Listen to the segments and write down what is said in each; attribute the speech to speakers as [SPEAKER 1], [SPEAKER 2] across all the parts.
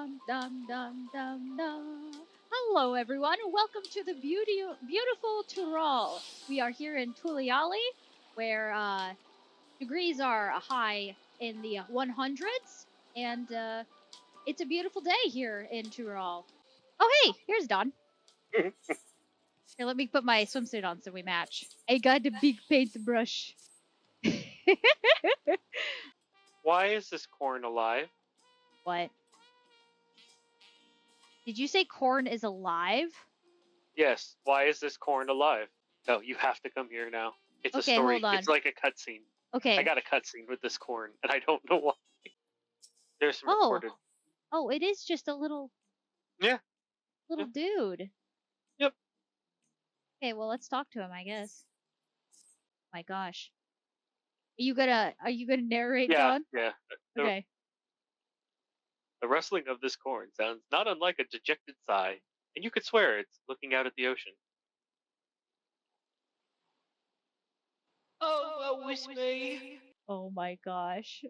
[SPEAKER 1] dum dum dum dum dum. Hello, everyone. Welcome to the beautiful Tyrol. We are here in Tuliali, where degrees are high in the 100s, and it's a beautiful day here in Tyrol. Oh, hey, here's Don. Here, let me put my swimsuit on so we match. I got a big paintbrush.
[SPEAKER 2] Why is this corn alive?
[SPEAKER 1] What? Did you say corn is alive?
[SPEAKER 2] Yes. Why is this corn alive? No, you have to come here now. It's
[SPEAKER 1] Okay,
[SPEAKER 2] a story.
[SPEAKER 1] hold on.
[SPEAKER 2] It's like a cutscene.
[SPEAKER 1] Okay.
[SPEAKER 2] I got a cutscene with this corn, and I don't know why. There's some recorded.
[SPEAKER 1] Oh, it is just a little.
[SPEAKER 2] Yeah.
[SPEAKER 1] Little dude.
[SPEAKER 2] Yep.
[SPEAKER 1] Okay, well, let's talk to him, I guess. My gosh. Are you gonna narrate, Don?
[SPEAKER 2] Yeah.
[SPEAKER 1] Okay.
[SPEAKER 2] The rustling of this corn sounds not unlike a dejected sigh, and you could swear it's looking out at the ocean.
[SPEAKER 3] Oh, woe is me.
[SPEAKER 1] Oh my gosh.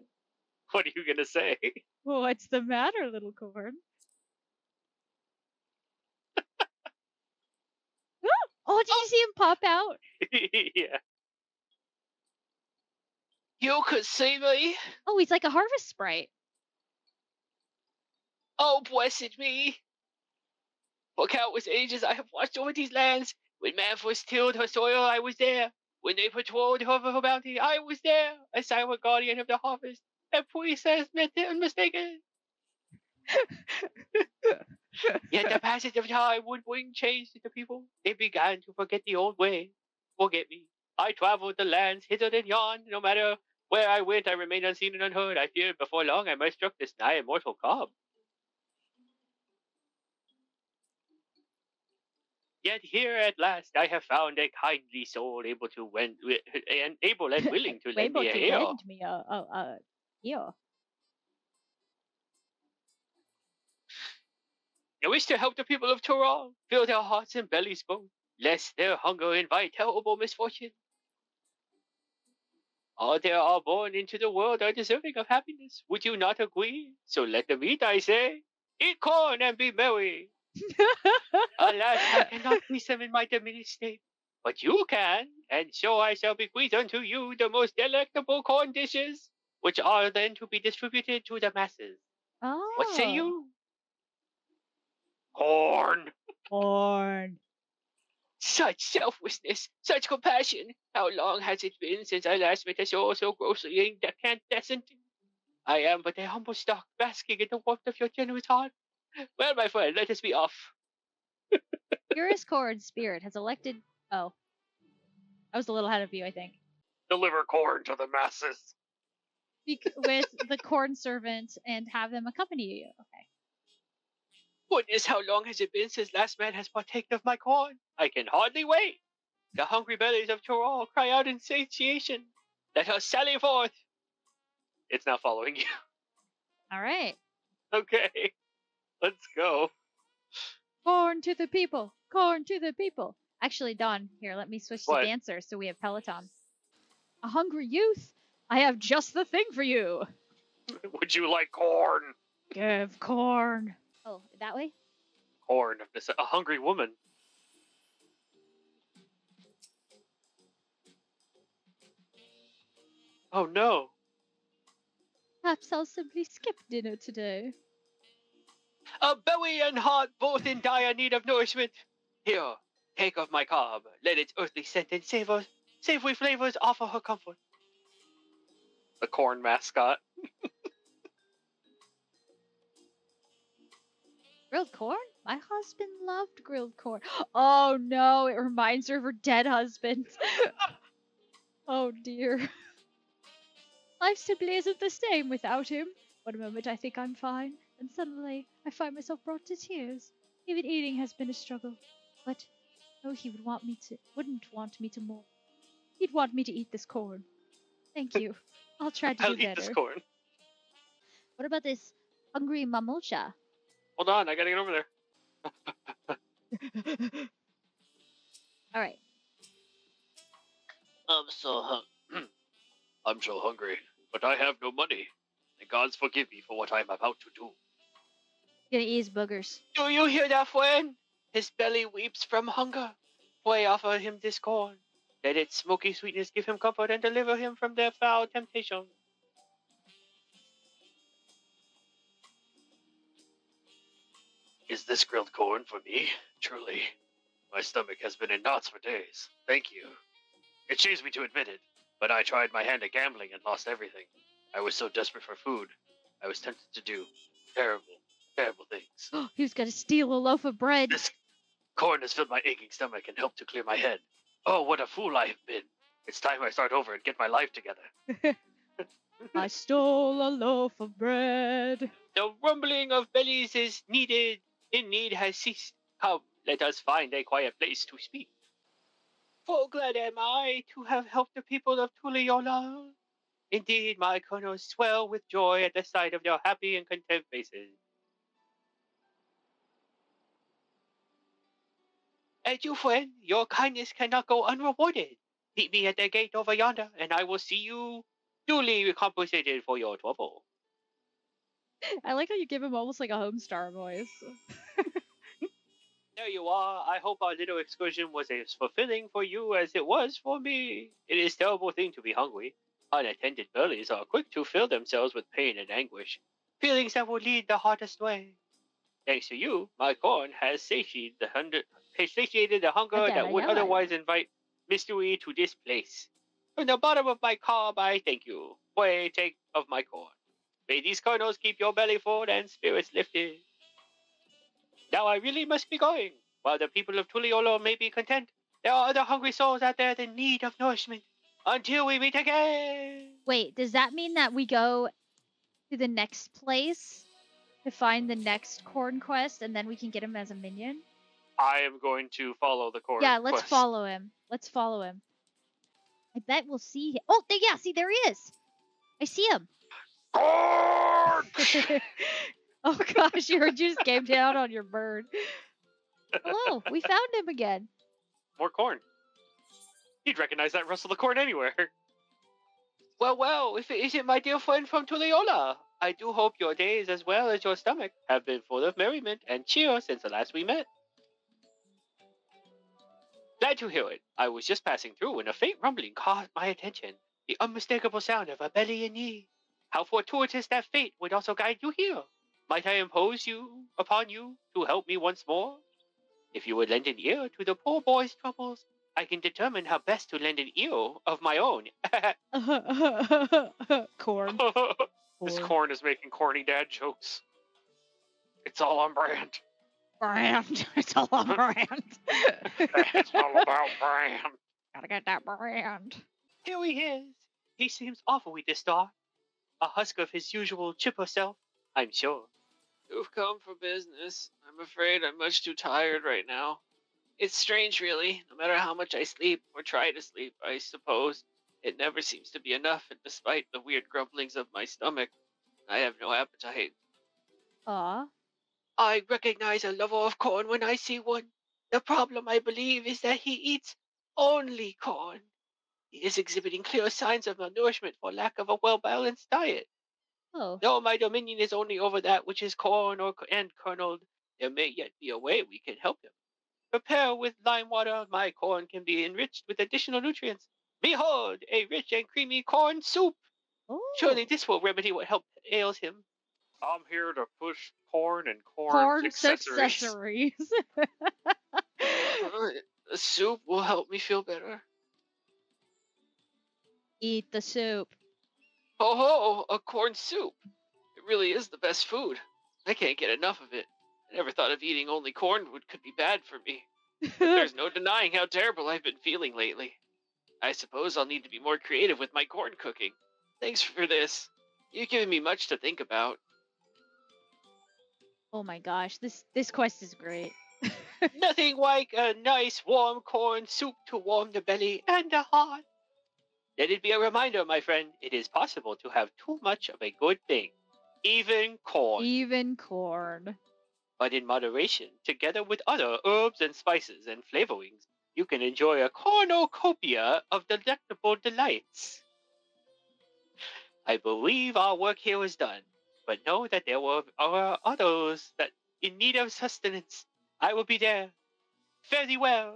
[SPEAKER 2] What are you gonna say?
[SPEAKER 1] What's the matter, little corn? Oh, did you see him pop out?
[SPEAKER 2] Yeah.
[SPEAKER 3] You could see me.
[SPEAKER 1] Oh, he's like a harvest sprite.
[SPEAKER 3] Oh, blessed me. For countless ages I have watched over these lands. When man first tilled her soil, I was there. When they patrolled over her bounty, I was there. A silent guardian of the harvest. A priestess unmistaken. Yet the passage of time would bring change to the people. They began to forget the old way. Forget me. I traveled the lands hither and yon. No matter where I went, I remained unseen and unheard. I feared before long I might struck this nigh immortal cob. Yet here at last I have found a kindly soul able to able and willing to lend me a ear.
[SPEAKER 1] Lend me a ear.
[SPEAKER 3] I wish to help the people of Tyrol fill their hearts and bellies both, lest their hunger invite terrible misfortune. All there are born into the world are deserving of happiness. Would you not agree? So let them eat, I say. Eat corn and be merry. Alas, I cannot please them in my diminished state. But you can, and so I shall bequeath unto you the most delectable corn dishes, which are then to be distributed to the masses.
[SPEAKER 1] Oh.
[SPEAKER 3] What say you?
[SPEAKER 2] Corn!
[SPEAKER 1] Corn.
[SPEAKER 3] Such selflessness, such compassion. How long has it been since I last met a soul so grossly incandescent? I am but a humble stock, basking in the warmth of your generous heart. Well, my friend, let us be off.
[SPEAKER 1] Purest Corn Spirit has elected. Oh. I was a little ahead of you, I think.
[SPEAKER 2] Deliver corn to the masses.
[SPEAKER 1] Speak with the Cornservant and have them accompany you. Okay.
[SPEAKER 3] Goodness, how long has it been since last man has partaken of my corn? I can hardly wait. The hungry bellies of Tyrol cry out in satiation. Let us sally forth.
[SPEAKER 2] It's now following you.
[SPEAKER 1] All right.
[SPEAKER 2] Okay. Let's go.
[SPEAKER 1] Corn to the people. Corn to the people. Actually, Don, here, let me switch
[SPEAKER 2] What?
[SPEAKER 1] to dancer so we have Peloton. A hungry youth? I have just the thing for you.
[SPEAKER 2] Would you like corn?
[SPEAKER 1] Give corn. Oh, that way?
[SPEAKER 2] Corn. A hungry woman. Oh no.
[SPEAKER 1] Perhaps I'll simply skip dinner today.
[SPEAKER 3] A belly and heart both in dire need of nourishment. Here, take of my cob. Let its earthly scent and savory flavors offer her comfort.
[SPEAKER 2] The corn mascot.
[SPEAKER 1] Grilled corn? My husband loved grilled corn. Oh no, it reminds her of her dead husband. Oh dear. Life simply isn't the same without him. One moment I think I'm fine, and suddenly I find myself brought to tears. Even eating has been a struggle. But oh, he wouldn't want me to more. He'd want me to eat this corn. Thank you. I'll try to do
[SPEAKER 2] I'll
[SPEAKER 1] better.
[SPEAKER 2] eat this corn.
[SPEAKER 1] What about this hungry mamucha?
[SPEAKER 2] Hold on, I gotta get over there.
[SPEAKER 1] All right.
[SPEAKER 3] I'm so hungry, but I have no money. The gods forgive me for what I am about to do.
[SPEAKER 1] Gonna eat his boogers.
[SPEAKER 3] Do you hear that, friend? His belly weeps from hunger. Pray offer him this corn. Let its smoky sweetness give him comfort and deliver him from their foul temptation.
[SPEAKER 2] Is this grilled corn for me? Truly, my stomach has been in knots for days. Thank you. It shames me to admit it, but I tried my hand at gambling and lost everything. I was so desperate for food, I was tempted to do terrible, terrible things.
[SPEAKER 1] He was gonna steal a loaf of bread.
[SPEAKER 2] This corn has filled my aching stomach and helped to clear my head. Oh, what a fool I have been. It's time I start over and get my life together.
[SPEAKER 1] I stole a loaf of bread.
[SPEAKER 3] The rumbling of bellies is needed. In need has ceased. Come, let us find a quiet place to speak. Full glad am I to have helped the people of Tuliyola. Indeed, my kernels swell with joy at the sight of their happy and content faces. And you, friend, your kindness cannot go unrewarded. Meet me at the gate over yonder, and I will see you duly compensated for your trouble.
[SPEAKER 1] I like how you give him almost like a Homestar voice.
[SPEAKER 3] There you are. I hope our little excursion was as fulfilling for you as it was for me. It is a terrible thing to be hungry. Unattended bellies are quick to fill themselves with pain and anguish, feelings that will lead the heart astray. Thanks to you, my corn has satiated the hunger
[SPEAKER 1] Again,
[SPEAKER 3] that would
[SPEAKER 1] I know it.
[SPEAKER 3] otherwise invite mystery to this place. From the bottom of my cob, I thank you. Pray take of my corn. May these kernels keep your belly full and spirits lifted. Now I really must be going. While the people of Tuliolo may be content, there are other hungry souls out there in need of nourishment. Until we meet again!
[SPEAKER 1] Wait, does that mean that we go to the next place to find the next corn quest and then we can get him as a minion?
[SPEAKER 2] I am going to follow the corn.
[SPEAKER 1] Yeah, let's
[SPEAKER 2] quest.
[SPEAKER 1] follow him. Let's follow him. I bet we'll see him. Oh, yeah, see, there he is. I see him.
[SPEAKER 2] Corn!
[SPEAKER 1] Oh gosh, you just came down on your bird. Hello, we found him again.
[SPEAKER 2] More corn. You'd recognize that rustle of corn anywhere.
[SPEAKER 3] Well, if it isn't my dear friend from Tuliola, I do hope your days as well as your stomach have been full of merriment and cheer since the last we met. Glad to hear it. I was just passing through when a faint rumbling caught my attention. The unmistakable sound of a belly in need. How fortuitous that fate would also guide you here. Might I impose upon you to help me once more? If you would lend an ear to the poor boy's troubles, I can determine how best to lend an ear of my own.
[SPEAKER 1] Corn.
[SPEAKER 2] This corn is making corny dad jokes. It's all on brand.
[SPEAKER 1] Brand. It's all on brand.
[SPEAKER 2] It's all about brand.
[SPEAKER 1] Gotta get that brand.
[SPEAKER 3] Here he is. He seems awfully distraught. A husk of his usual chipper self, I'm sure.
[SPEAKER 4] You've come for business. I'm afraid I'm much too tired right now. It's strange, really. No matter how much I sleep, or try to sleep, I suppose, it never seems to be enough, and despite the weird grumblings of my stomach, I have no appetite.
[SPEAKER 1] Aw.
[SPEAKER 3] I recognize a lover of corn when I see one. The problem, I believe, is that he eats only corn. He is exhibiting clear signs of malnourishment for lack of a well-balanced diet.
[SPEAKER 1] Oh.
[SPEAKER 3] Though my dominion is only over that which is corn and kerneled, there may yet be a way we can help him. Prepare with lime water, my corn can be enriched with additional nutrients. Behold, a rich and creamy corn soup!
[SPEAKER 1] Oh.
[SPEAKER 3] Surely this will remedy what ails him.
[SPEAKER 2] I'm here to push corn and
[SPEAKER 1] Corn
[SPEAKER 2] accessories.
[SPEAKER 1] accessories.
[SPEAKER 4] The soup will help me feel better.
[SPEAKER 1] Eat the soup.
[SPEAKER 4] Oh, a corn soup. It really is the best food. I can't get enough of it. I never thought of eating only corn could be bad for me. But there's no denying how terrible I've been feeling lately. I suppose I'll need to be more creative with my corn cooking. Thanks for this. You've given me much to think about.
[SPEAKER 1] Oh my gosh, this quest is great.
[SPEAKER 3] Nothing like a nice warm corn soup to warm the belly and the heart. Let it be a reminder, my friend, it is possible to have too much of a good thing. Even corn.
[SPEAKER 1] Even corn.
[SPEAKER 3] But in moderation, together with other herbs and spices and flavorings, you can enjoy a cornucopia of delectable delights. I believe our work here is done, but know that there are others that in need of sustenance. I will be there. Fare thee well.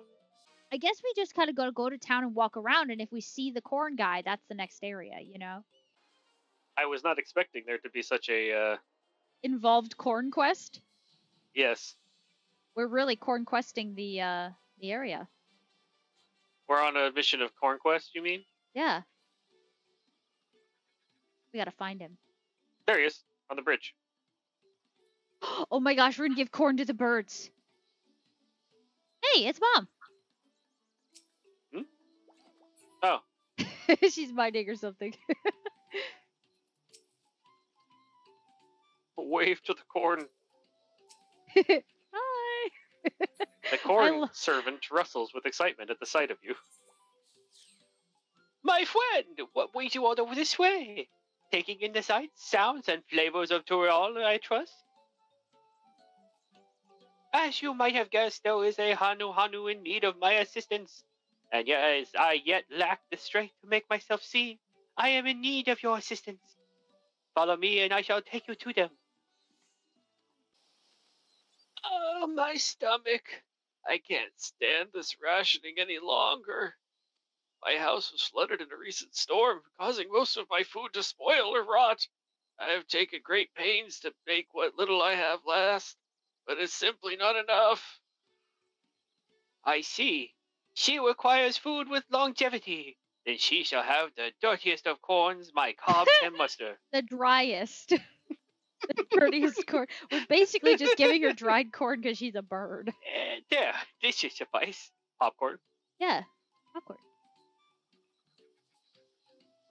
[SPEAKER 1] I guess we just kind of gotta go to town and walk around, and if we see the corn guy, that's the next area, you know?
[SPEAKER 2] I was not expecting there to be such a,
[SPEAKER 1] Involved corn quest?
[SPEAKER 2] yes.
[SPEAKER 1] We're really corn questing the area.
[SPEAKER 2] We're on a mission of Corn Quest, you mean?
[SPEAKER 1] Yeah. We gotta find him.
[SPEAKER 2] There he is, on the bridge.
[SPEAKER 1] Oh my gosh, we're gonna give corn to the birds. Hey, it's Mom.
[SPEAKER 2] Oh,
[SPEAKER 1] She's minding or something.
[SPEAKER 2] wave to the corn.
[SPEAKER 1] Hi.
[SPEAKER 2] The corn servant rustles with excitement at the sight of you.
[SPEAKER 3] My friend, what way you all over this way? Taking in the sights, sounds, and flavors of Tural, I trust? As you might have guessed, there is a Hanu in need of my assistance. And yes, I yet lack the strength to make myself seen. I am in need of your assistance. Follow me and I shall take you to them.
[SPEAKER 4] Oh, my stomach. I can't stand this rationing any longer. My house was flooded in a recent storm, causing most of my food to spoil or rot. I have taken great pains to make what little I have last, but it's simply not enough.
[SPEAKER 3] I see. She requires food with longevity. Then she shall have the dirtiest of corns my cob can muster.
[SPEAKER 1] The driest. The dirtiest corn. We're basically just giving her dried corn because she's a bird.
[SPEAKER 3] There, this should suffice.
[SPEAKER 2] Popcorn.
[SPEAKER 1] Yeah. Awkward.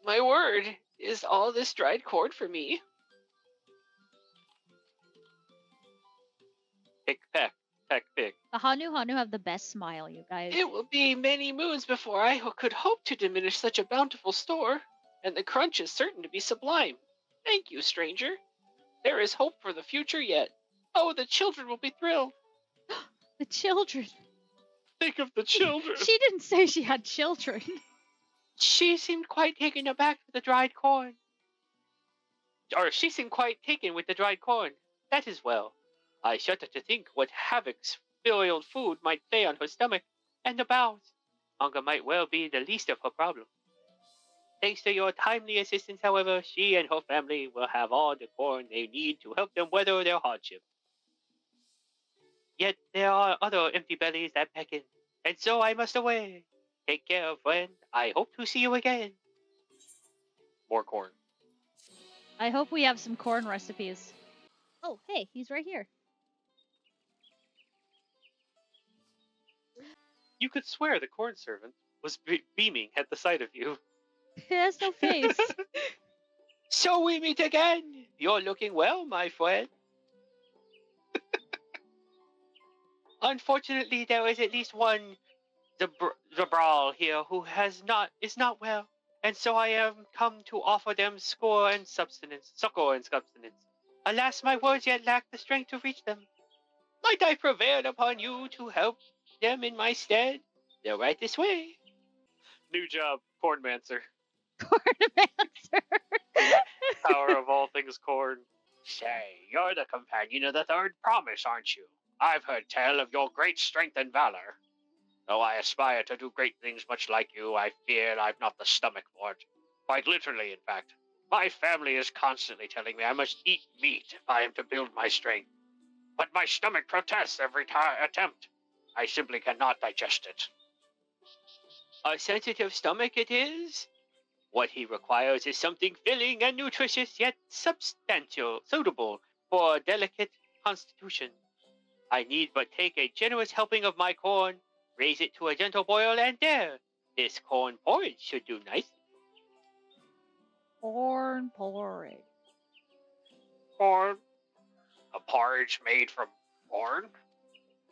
[SPEAKER 4] My word, is all this dried corn for me?
[SPEAKER 2] Pick, peck, peck, pick.
[SPEAKER 1] The Hanu have the best smile, you guys.
[SPEAKER 4] It will be many moons before I could hope to diminish such a bountiful store, and the crunch is certain to be sublime. Thank you, stranger. There is hope for the future yet. Oh, the children will be thrilled.
[SPEAKER 1] The children.
[SPEAKER 2] Think of the children.
[SPEAKER 1] She didn't say she had children.
[SPEAKER 3] She seemed quite taken aback with the dried corn. Or she seemed quite taken with the dried corn. That is well. I shudder to think what havoc spoiled food might play on her stomach and the bowels. Hunger might well be the least of her problems. Thanks to your timely assistance, however, she and her family will have all the corn they need to help them weather their hardship. Yet there are other empty bellies that beckon, and so I must away. Take care, friend. I hope to see you again.
[SPEAKER 2] More corn.
[SPEAKER 1] I hope we have some corn recipes. Oh, hey, he's right here.
[SPEAKER 2] You could swear the corn servant was beaming at the sight of you.
[SPEAKER 1] He has no face.
[SPEAKER 3] So we meet again. You're looking well, my friend. Unfortunately, there is at least one Zabral here who is not well, and so I am come to offer them succor and substance. Alas, my words yet lack the strength to reach them. Might I prevail upon you to help them in my stead? They're right this way.
[SPEAKER 2] New job, Cornmancer.
[SPEAKER 1] Cornmancer.
[SPEAKER 2] Power of all things corn.
[SPEAKER 3] Say, you're the companion of the third promise, aren't you? I've heard tell of your great strength and valor. Though I aspire to do great things much like you, I fear I've not the stomach for it. Quite literally, in fact. My family is constantly telling me I must eat meat if I am to build my strength. But my stomach protests every attempt. I simply cannot digest it. A sensitive stomach it is? What he requires is something filling and nutritious, yet substantial, suitable for a delicate constitution. I need but take a generous helping of my corn, raise it to a gentle boil, and there, this corn porridge should do nicely.
[SPEAKER 1] Corn porridge.
[SPEAKER 2] Corn? A porridge made from corn?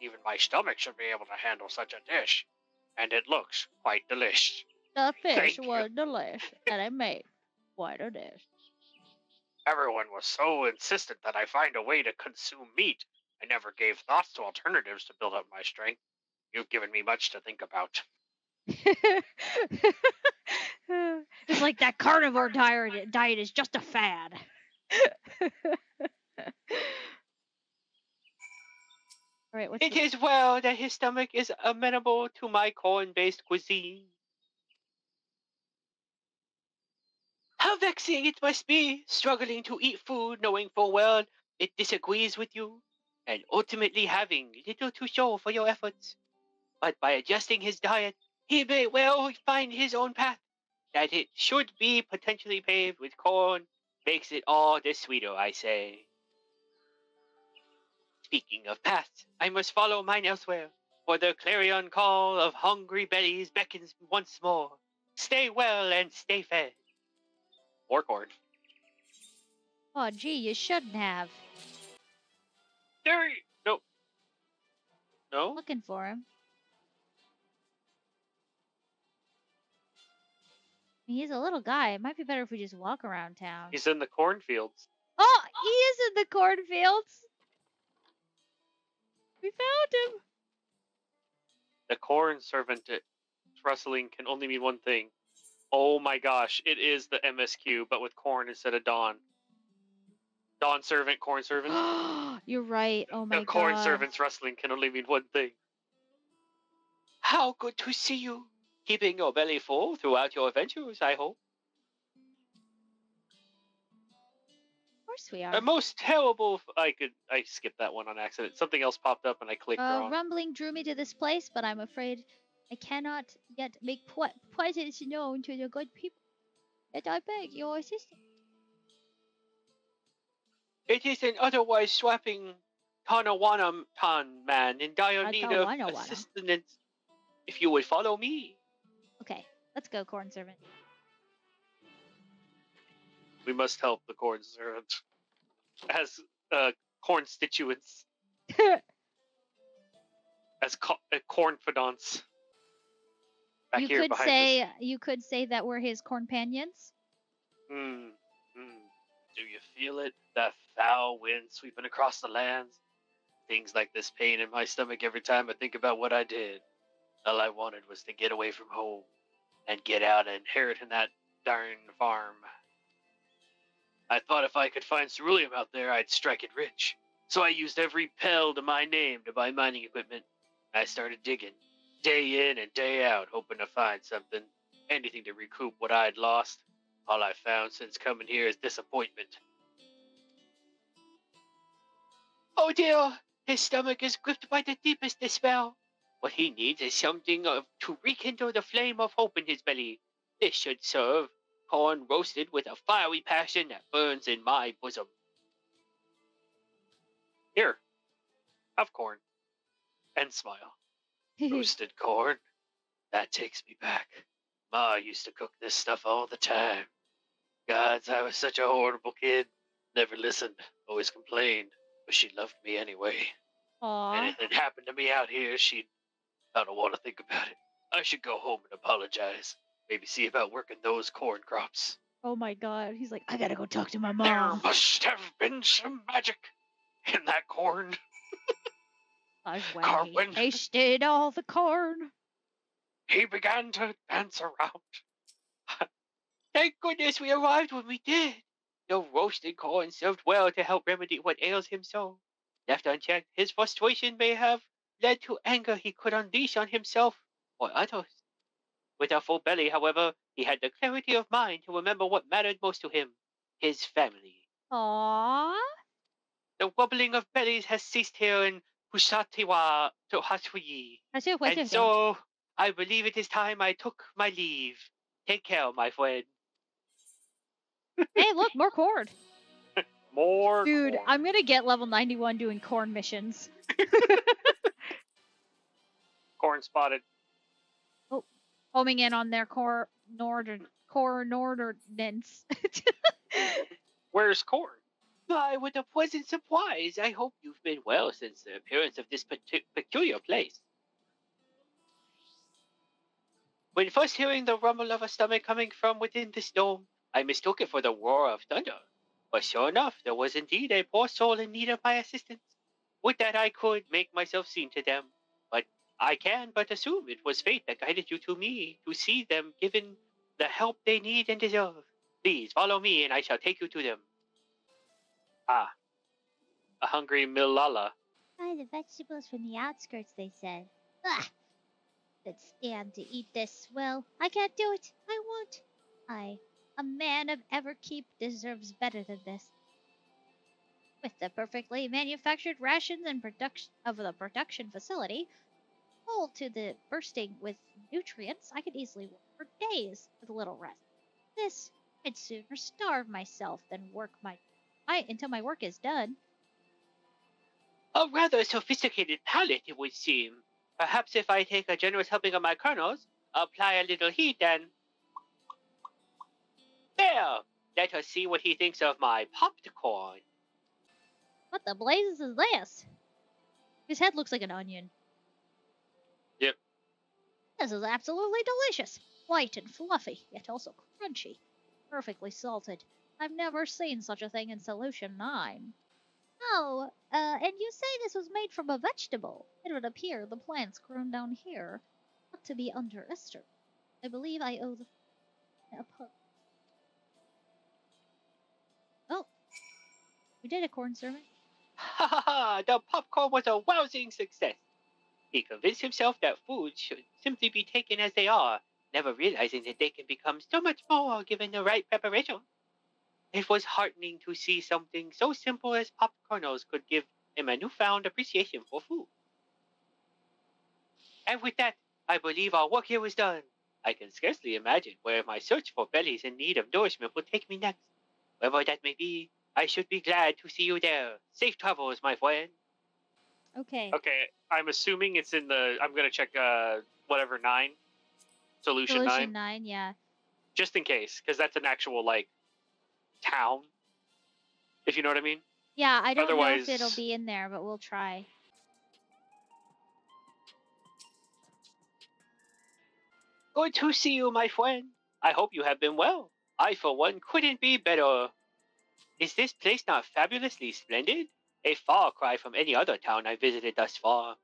[SPEAKER 2] Even my stomach should be able to handle such a dish. And it looks quite delish.
[SPEAKER 1] The fish
[SPEAKER 2] Thank
[SPEAKER 1] was delicious, and it made quite a dish.
[SPEAKER 2] Everyone was so insistent that I find a way to consume meat. I never gave thoughts to alternatives to build up my strength. You've given me much to think about.
[SPEAKER 1] It's like that carnivore diet is just a fad. Alright, what's
[SPEAKER 3] It
[SPEAKER 1] the...
[SPEAKER 3] is well that his stomach is amenable to my corn-based cuisine. How vexing it must be, struggling to eat food, knowing full well it disagrees with you, and ultimately having little to show for your efforts. But by adjusting his diet, he may well find his own path. That it should be potentially paved with corn makes it all the sweeter, I say. Speaking of paths, I must follow mine elsewhere, for the clarion call of hungry bellies beckons once more. Stay well and stay fed. More corn.
[SPEAKER 1] Oh, gee, you shouldn't have.
[SPEAKER 3] There. No. No.
[SPEAKER 1] Looking for him. He's a little guy. It might be better if we just walk around town.
[SPEAKER 2] He's in the cornfields.
[SPEAKER 1] Oh, he is in the cornfields. We found him.
[SPEAKER 2] The Cornservant rustling can only mean one thing. Oh my gosh, it is the MSQ, but with corn instead of Dawn. Dawnservant, Cornservant.
[SPEAKER 1] You're right. Oh my
[SPEAKER 2] The
[SPEAKER 1] god.
[SPEAKER 2] Cornservant's rustling can only mean one thing.
[SPEAKER 3] How good to see you. Keeping your belly full throughout your adventures, I hope.
[SPEAKER 1] Of course we are.
[SPEAKER 3] A most
[SPEAKER 2] Terrible. I skipped that one on accident. Something else popped up and I clicked wrong.
[SPEAKER 1] Rumbling drew me to this place, but I'm afraid I cannot yet make presence known to the good people. Yet I beg your assistance.
[SPEAKER 3] It is an otherwise swapping Tanawana-tan man in dire need of
[SPEAKER 1] Tanawana-wana.
[SPEAKER 3] assistance. If you would follow me.
[SPEAKER 1] Okay, let's go, Cornservant.
[SPEAKER 2] We must help the Cornservant. As constituents. As cornfidants. Back
[SPEAKER 1] You
[SPEAKER 2] here
[SPEAKER 1] could
[SPEAKER 2] behind
[SPEAKER 1] say
[SPEAKER 2] us.
[SPEAKER 1] you could say that we're his cornpanions.
[SPEAKER 2] Do you feel it? That foul wind sweeping across the lands? Things like this pain in my stomach every time I think about what I did. All I wanted was to get away from home and get out and inherit that darn farm. I thought if I could find ceruleum out there, I'd strike it rich. So I used every pel to my name to buy mining equipment. I started digging, day in and day out, hoping to find something, anything to recoup what I'd lost. All I've found since coming here is disappointment.
[SPEAKER 3] Oh dear, his stomach is gripped by the deepest despair. What he needs is something to rekindle the flame of hope in his belly. This should serve. Corn roasted with a fiery passion that burns in my bosom.
[SPEAKER 2] Here, have corn. And smile. Roasted corn? That takes me back. Ma used to cook this stuff all the time. Gods, I was such a horrible kid. Never listened, always complained, but she loved me anyway.
[SPEAKER 1] Aww.
[SPEAKER 2] Anything happened to me out here, I don't want to think about it. I should go home and apologize. Maybe see about working those corn crops.
[SPEAKER 1] Oh my god. He's like, I gotta go talk to my
[SPEAKER 2] There
[SPEAKER 1] mom.
[SPEAKER 2] must have been some magic in that corn.
[SPEAKER 1] When
[SPEAKER 2] Carwin.
[SPEAKER 1] he tasted all the corn.
[SPEAKER 2] He began to dance around.
[SPEAKER 3] Thank goodness we arrived when we did. The roasted corn served well to help remedy what ails him so. Left unchecked, his frustration may have led to anger he could unleash on himself or others. With a full belly, however, he had the clarity of mind to remember what mattered most to him, his family.
[SPEAKER 1] Aww.
[SPEAKER 3] The wobbling of bellies has ceased here in Husatiwa to Hatsuyi. And so, I believe it is time I took my leave. Take care, my friend.
[SPEAKER 1] Hey, look, more corn.
[SPEAKER 2] More
[SPEAKER 1] Dude,
[SPEAKER 2] corn.
[SPEAKER 1] I'm gonna get level 91 doing corn missions.
[SPEAKER 2] Corn spotted.
[SPEAKER 1] Homing in on their core ordinance.
[SPEAKER 2] Where's corn?
[SPEAKER 3] My, what a pleasant surprise. I hope you've been well since the appearance of this peculiar place. When first hearing the rumble of a stomach coming from within this dome, I mistook it for the roar of thunder. But sure enough, there was indeed a poor soul in need of my assistance. Would that I could make myself seen to them, but I can but assume it was fate that guided you to me to see them given the help they need and deserve. Please follow me and I shall take you to them.
[SPEAKER 2] Ah. A hungry Milala.
[SPEAKER 1] Buy the vegetables from the outskirts, they said. Ugh! Could stand to eat this. Well, I can't do it. I won't. A man of Everkeep, deserves better than this. With the perfectly manufactured rations and production of the production facility, full to the bursting with nutrients, I could easily work for days with a little rest. This, I'd sooner starve myself than work until my work is done.
[SPEAKER 3] A rather sophisticated palate, it would seem. Perhaps if I take a generous helping of my kernels, apply a little heat, and... There! Let us see what he thinks of my popped corn.
[SPEAKER 1] What the blazes is this? His head looks like an onion.
[SPEAKER 2] Yep.
[SPEAKER 1] This is absolutely delicious. White and fluffy, yet also crunchy. Perfectly salted. I've never seen such a thing in Solution 9. Oh, and you say this was made from a vegetable. It would appear the plants grown down here not to be underestimated. I believe I owe the a pub. Oh, we did a Cornservant.
[SPEAKER 3] Ha ha ha! The popcorn was a rousing success. He convinced himself that foods should simply be taken as they are, never realizing that they can become so much more given the right preparation. It was heartening to see something so simple as popped kernels could give him a newfound appreciation for food. And with that, I believe our work here is done. I can scarcely imagine where my search for bellies in need of nourishment will take me next. Wherever that may be, I should be glad to see you there. Safe travels, my friend.
[SPEAKER 1] Okay.
[SPEAKER 2] Okay, I'm assuming it's in the. I'm gonna check whatever 9, solution 9,
[SPEAKER 1] 9, yeah.
[SPEAKER 2] just in case, because that's an actual like town. If you know what I mean.
[SPEAKER 1] Yeah, I don't know if
[SPEAKER 2] Otherwise-
[SPEAKER 1] it'll be in there, but we'll try.
[SPEAKER 3] Good to see you, my friend. I hope you have been well. I, for one, couldn't be better. Is this place not fabulously splendid? A far cry from any other town I visited thus far.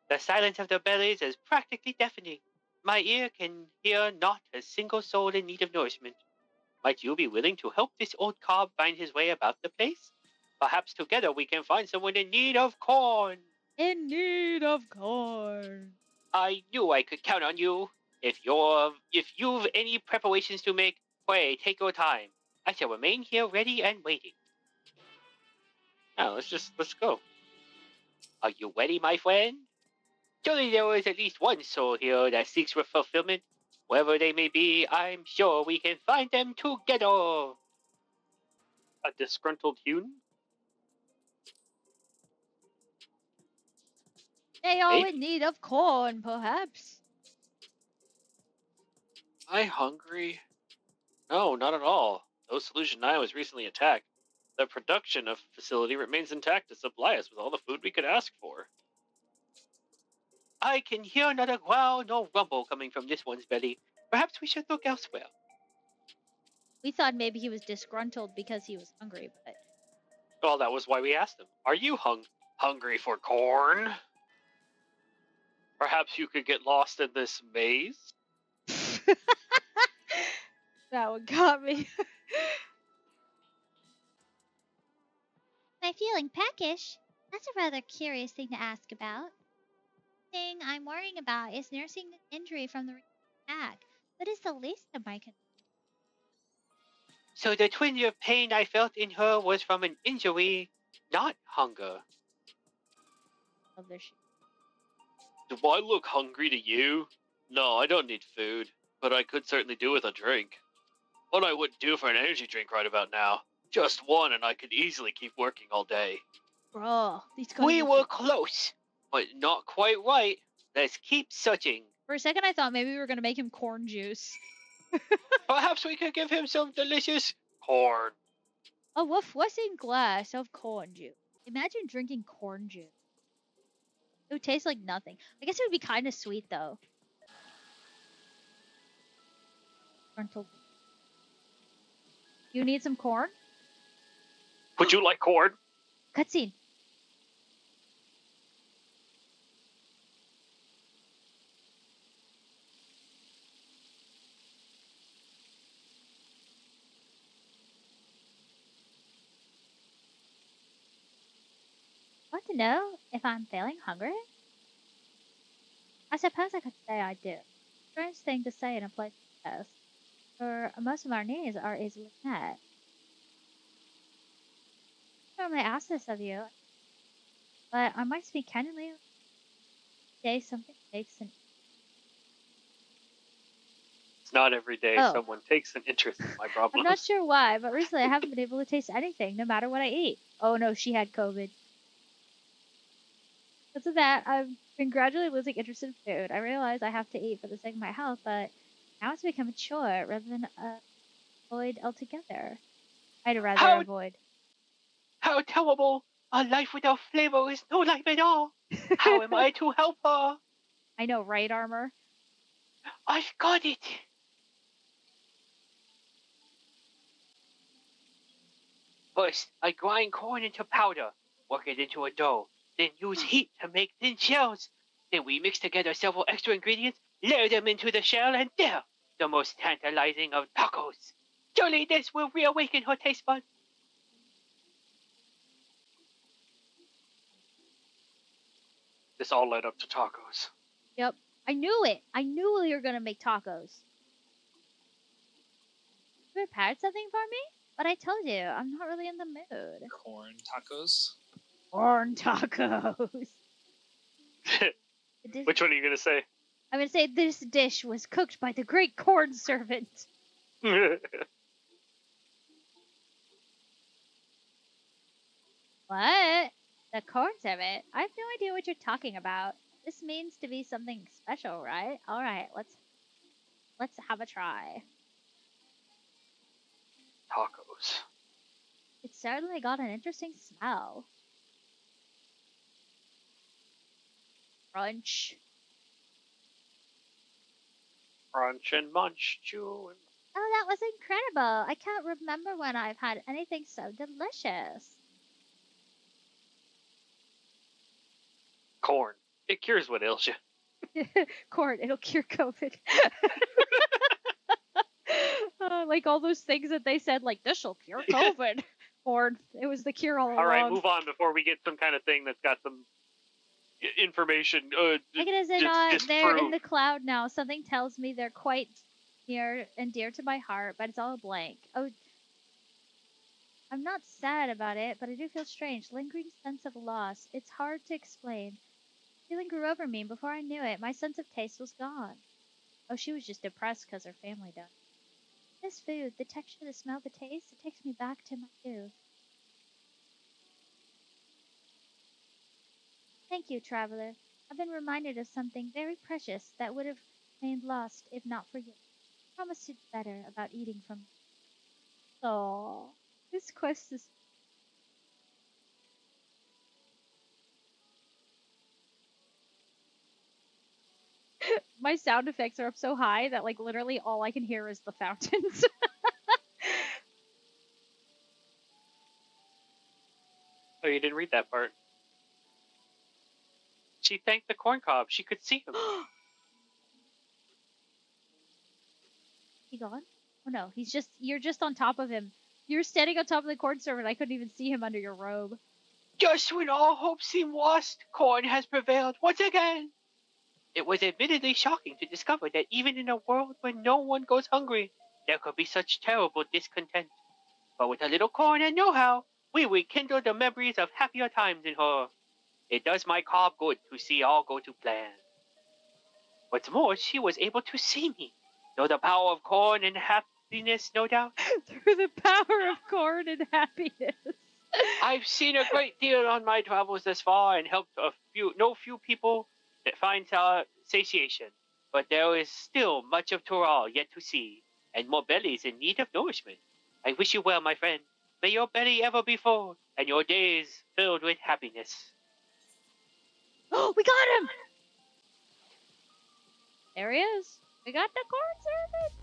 [SPEAKER 3] The silence of the bellies is practically deafening. My ear can hear not a single soul in need of nourishment. Might you be willing to help this old cob find his way about the place? Perhaps together we can find someone in need of corn.
[SPEAKER 1] In need of corn.
[SPEAKER 3] I knew I could count on you. If you've any preparations to make, pray take your time. I shall remain here ready and waiting.
[SPEAKER 2] Yeah, let's go.
[SPEAKER 3] Are you ready, my friend? Surely there is at least one soul here that seeks for fulfillment. Wherever they may be, I'm sure we can find them together.
[SPEAKER 2] A disgruntled Hune.
[SPEAKER 1] They are
[SPEAKER 3] Hey?
[SPEAKER 1] in need of corn, perhaps.
[SPEAKER 2] Am I hungry? No, not at all. Though Solution 9 was recently attacked, the production of facility remains intact to supply us with all the food we could ask for.
[SPEAKER 3] I can hear neither growl nor rumble coming from this one's belly. Perhaps we should look elsewhere.
[SPEAKER 1] We thought maybe he was disgruntled because he was hungry, but
[SPEAKER 2] Well, that was why we asked him. Are you hungry for corn? Perhaps you could get lost in this maze?
[SPEAKER 1] that one got me. Am I feeling peckish? That's a rather curious thing to ask about. The thing I'm worrying about is nursing an injury from the attack. That is the least of my concern.
[SPEAKER 3] So the twinge of pain I felt in her was from an injury, not hunger.
[SPEAKER 1] Of their shit.
[SPEAKER 2] Do I look hungry to you? No, I don't need food, but I could certainly do with a drink. What I wouldn't do for an energy drink right about now. Just one, and I could easily keep working all day.
[SPEAKER 1] Bro, these guys
[SPEAKER 3] We
[SPEAKER 1] are
[SPEAKER 3] were close, but not quite right. Let's keep searching.
[SPEAKER 1] For a second, I thought maybe we were gonna make him corn juice.
[SPEAKER 3] Perhaps we could give him some delicious
[SPEAKER 2] Corn.
[SPEAKER 1] A refreshing glass of corn juice. Imagine drinking corn juice. It would taste like nothing. I guess it would be kind of sweet though. You need some corn?
[SPEAKER 2] Would you like corn?
[SPEAKER 1] Cutscene. What? Want to know if I'm feeling hungry? I suppose I could say I do. Strange thing to say in a place like this, for most of our needs are easily met. I normally ask this of you, but I might speak candidly. Today something takes an
[SPEAKER 3] It's not every day
[SPEAKER 1] Oh.
[SPEAKER 3] someone takes an interest in my
[SPEAKER 1] I'm
[SPEAKER 3] problems.
[SPEAKER 1] not sure why, but recently I haven't been able to taste anything, no matter what I eat. Oh no, she had COVID. Because of that, I've been gradually losing interest in food. I realize I have to eat for the sake of my health, but now it's become a chore rather than avoid altogether. I'd rather
[SPEAKER 3] How-
[SPEAKER 1] avoid.
[SPEAKER 3] How terrible! A life without flavor is no life at all. How am I to help her?
[SPEAKER 1] I know, right, Armor?
[SPEAKER 3] I've got it. First, I grind corn into powder, work it into a dough, then use heat to make thin shells. Then we mix together several extra ingredients, layer them into the shell, and there, the most tantalizing of tacos. Surely this will reawaken her taste buds. This all led up to tacos.
[SPEAKER 1] Yep. I knew it. I knew you were going to make tacos. You prepared something for me? But I told you, I'm not really in the mood.
[SPEAKER 5] Corn tacos.
[SPEAKER 1] Corn tacos.
[SPEAKER 3] Which one are you going to say?
[SPEAKER 1] I'm going to say this dish was cooked by the great Cornservant. What? The Cornservant? I have no idea what you're talking about. This means to be something special, right? Alright, let's have a try.
[SPEAKER 3] Tacos.
[SPEAKER 1] It certainly got an interesting smell. Crunch.
[SPEAKER 3] Crunch and munch, chew and...
[SPEAKER 1] Oh, that was incredible. I can't remember when I've had anything so delicious.
[SPEAKER 3] Corn. It cures what ails you.
[SPEAKER 1] Corn, it'll cure COVID. Like all those things that they said, like, this'll cure COVID. Corn, it was the cure all along.
[SPEAKER 3] Alright, move on before we get some kind of thing that's got some information.
[SPEAKER 1] Like it is not, they're in
[SPEAKER 3] disprove.
[SPEAKER 1] the cloud now. Something tells me they're quite near and dear to my heart, but it's all blank. Oh, I'm not sad about it, but I do feel strange. Lingering sense of loss. It's hard to explain. Feeling grew over me, and before I knew it, my sense of taste was gone. Oh, she was just depressed because her family died. This food, the texture, the smell, the taste, it takes me back to my youth. Thank you, traveler. I've been reminded of something very precious that would have remained lost if not for you. I promise to do better about eating from. Oh, this quest is. My sound effects are up so high that, like, literally all I can hear is the fountains.
[SPEAKER 3] Oh, you didn't read that part. She thanked the corn cob. She could see him.
[SPEAKER 1] He gone? Oh no, you're just on top of him. You're standing on top of the Cornservant. I couldn't even see him under your robe.
[SPEAKER 3] Just when all hope seemed lost, corn has prevailed once again. It was admittedly shocking to discover that even in a world where no one goes hungry, there could be such terrible discontent. But with a little corn and know-how, we rekindle the memories of happier times in her. It does my cob good to see all go to plan. What's more, she was able to see me. Though the power of corn and happiness, no doubt.
[SPEAKER 1] Through the power of corn and happiness.
[SPEAKER 3] I've seen a great deal on my travels thus far and helped no few people that find satiation. But there is still much of Toral yet to see, and more bellies in need of nourishment. I wish you well, my friend. May your belly ever be full, and your days filled with happiness.
[SPEAKER 1] Oh, we got him! There he is. We got the Cornservant.